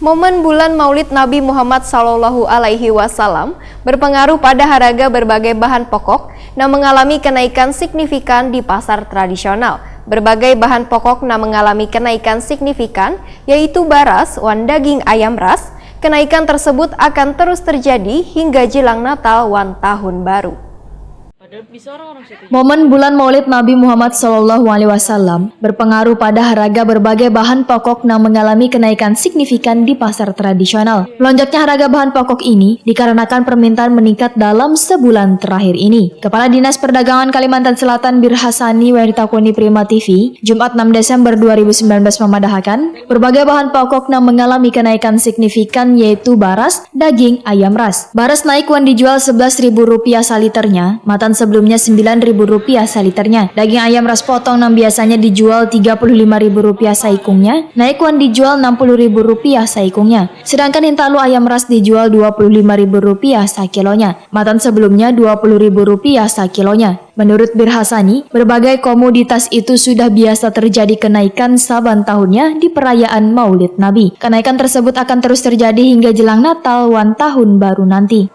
Momen bulan Maulid Nabi Muhammad SAW berpengaruh pada harga berbagai bahan pokok yang mengalami kenaikan signifikan di pasar tradisional. Berbagai bahan pokok yang mengalami kenaikan signifikan, yaitu beras, wan daging ayam ras. Kenaikan tersebut akan terus terjadi hingga jelang Natal wan Tahun Baru. Momen bulan Maulid Nabi Muhammad SAW berpengaruh pada harga berbagai bahan pokok yang mengalami kenaikan signifikan di pasar tradisional. Melonjaknya harga bahan pokok ini dikarenakan permintaan meningkat dalam sebulan terakhir ini. Kepala Dinas Perdagangan Kalimantan Selatan Bir Hasani ditakoni Prima TV, Jumat 6 Desember 2019 memadahkan berbagai bahan pokok yang mengalami kenaikan signifikan yaitu beras, daging, ayam ras. Beras naik wan dijual Rp11.000 saliternya, matan sebelumnya Rp9.000 saliternya. Daging ayam ras potong yang biasanya dijual Rp35.000 saikungnya, naik wan dijual Rp60.000 saikungnya. Sedangkan intalu ayam ras dijual Rp25.000 sakilonya. Matan sebelumnya Rp20.000 sakilonya. Menurut Bir Hasani, berbagai komoditas itu sudah biasa terjadi kenaikan saban tahunnya di perayaan Maulid Nabi. Kenaikan tersebut akan terus terjadi hingga jelang Natal wan Tahun Baru nanti.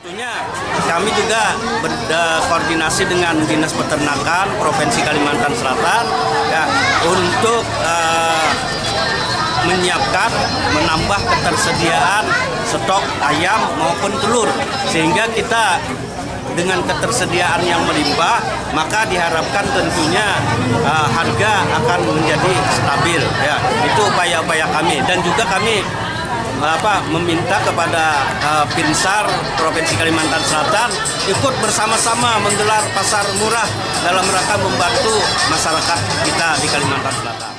Tentunya kami juga berkoordinasi dengan Dinas Peternakan Provinsi Kalimantan Selatan ya, untuk menyiapkan, menambah ketersediaan stok ayam maupun telur, sehingga kita dengan ketersediaan yang melimpah maka diharapkan tentunya harga akan menjadi stabil ya. Itu upaya-upaya kami, dan juga kami meminta kepada Pinsar Provinsi Kalimantan Selatan ikut bersama-sama menggelar pasar murah dalam rangka membantu masyarakat kita di Kalimantan Selatan.